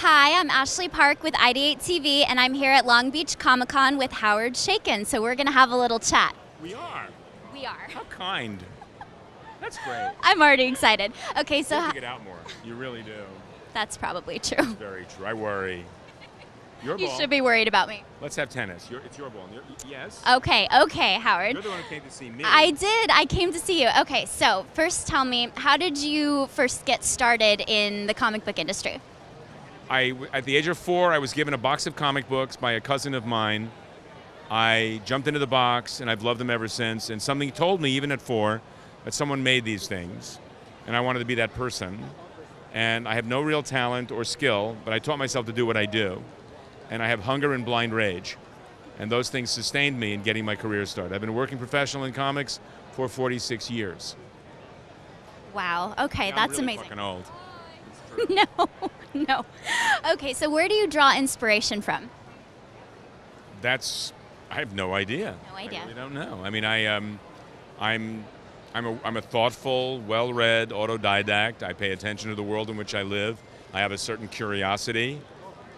Hi, I'm Ashley Park with IdeateTV, and I'm here at Long Beach Comic-Con with Howard Chaykin, so we're going to have a little chat. We are. We are. How kind. That's great. I'm already excited. Okay, so... You have to get out more. You really do. That's probably true. Very true. I worry. Your ball. You should be worried about me. Let's have tennis. It's your ball. Yes? Okay, Howard. You're the one who came to see me. I did. I came to see you. Okay, so first tell me, how did you first get started in the comic book industry? At the age of 4, I was given a box of comic books by a cousin of mine. I jumped into the box, and I've loved them ever since. And something told me, even at 4, that someone made these things, and I wanted to be that person. And I have no real talent or skill, but I taught myself to do what I do. And I have hunger and blind rage. And those things sustained me in getting my career started. I've been working professional in comics for 46 years. Wow, okay, Yeah, that's I'm really amazing. fucking old. No. Okay, so where do you draw inspiration from? I have no idea. No idea. I really don't know. I mean, I'm a thoughtful, well-read autodidact. I pay attention to the world in which I live. I have a certain curiosity,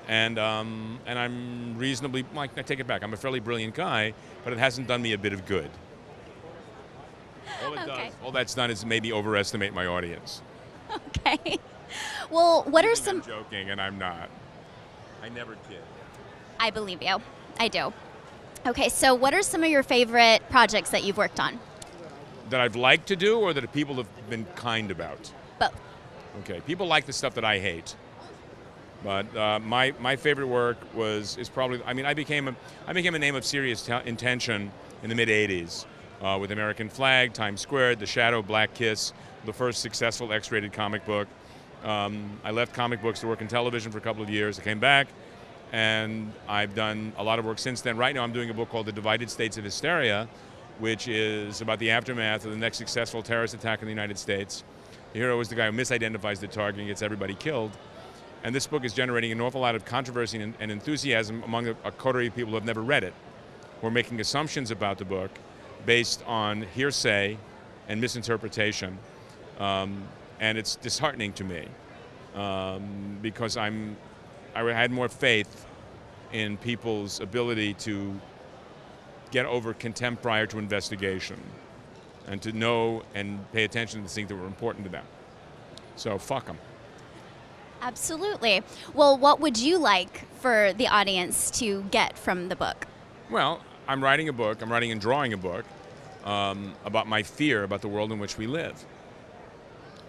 and I'm reasonably. Well, I take it back. I'm a fairly brilliant guy, but it hasn't done me a bit of good. All that's done is maybe overestimate my audience. Okay. Well, what are some... I'm joking, and I'm not. I never kid. I believe you. I do. Okay, so what are some of your favorite projects that you've worked on? That I've liked to do, or that people have been kind about? Both. Okay, people like the stuff that I hate. But my favorite work is probably, I mean, I became a name of serious intention in the mid-'80s with American Flagg, Times Squared, The Shadow, Black Kiss, the first successful X-rated comic book. I left comic books to work in television for a couple of years. I came back, and I've done a lot of work since then. Right now I'm doing a book called The Divided States of Hysteria, which is about the aftermath of the next successful terrorist attack in the United States. The hero is the guy who misidentifies the target and gets everybody killed. And this book is generating an awful lot of controversy and enthusiasm among a coterie of people who have never read it, who are making assumptions about the book based on hearsay and misinterpretation. And it's disheartening to me because I had more faith in people's ability to get over contempt prior to investigation and to know and pay attention to the things that were important to them. So fuck them. Absolutely. Well, what would you like for the audience to get from the book? Well, I'm writing and drawing a book about my fear about the world in which we live.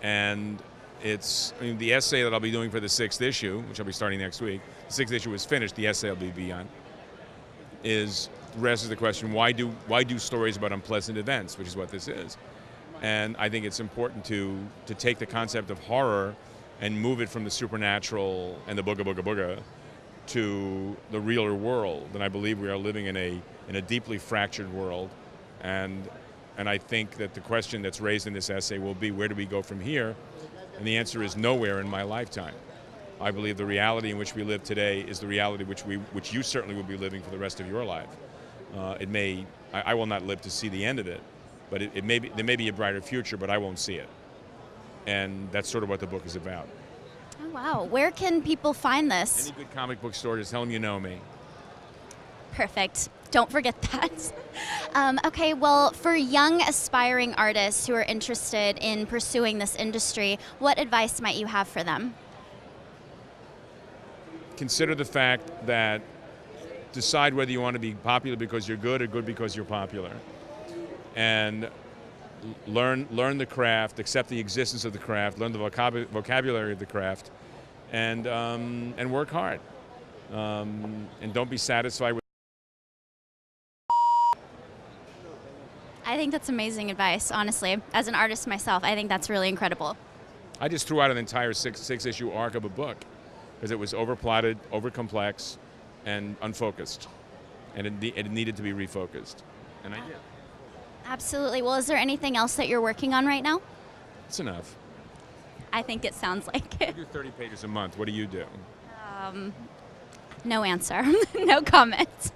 And the essay that I'll be doing for the 6th issue, which I'll be starting next week, the 6th issue is finished, the essay I'll be beyond, raises the question, why do stories about unpleasant events, which is what this is. And I think it's important to take the concept of horror and move it from the supernatural and the booga booga booga to the realer world. And I believe we are living in a deeply fractured world. And I think that the question that's raised in this essay will be, where do we go from here? And the answer is nowhere in my lifetime. I believe the reality in which we live today is the reality which you certainly will be living for the rest of your life. I will not live to see the end of it, but there may be a brighter future, but I won't see it. And that's sort of what the book is about. Oh, wow. Where can people find this? Any good comic book store, just tell them you know me. Perfect. Don't forget that. Okay, well, for young aspiring artists who are interested in pursuing this industry, what advice might you have for them? Consider the fact that decide whether you want to be popular because you're good or good because you're popular. And learn the craft, accept the existence of the craft, learn the vocabulary of the craft, and work hard. And don't be satisfied with... I think that's amazing advice, honestly. As an artist myself, I think that's really incredible. I just threw out an entire six-issue arc of a book because it was overplotted, overcomplex, and unfocused. And it needed to be refocused. And I did. Absolutely. Well, is there anything else that you're working on right now? It's enough. I think it sounds like it. I do 30 pages a month. What do you do? No answer. No comment.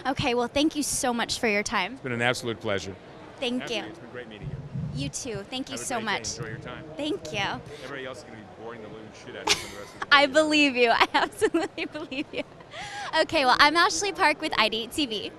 Okay, well, thank you so much for your time. It's been an absolute pleasure. Thank you. It's been great meeting you. You too. Thank you so much. Enjoy your time. Thank you. Everybody else is going to be boring. annoying the living shit out of you for the rest of the day. I believe you. I absolutely believe you. Okay, well, I'm Ashley Park with IdeateTV.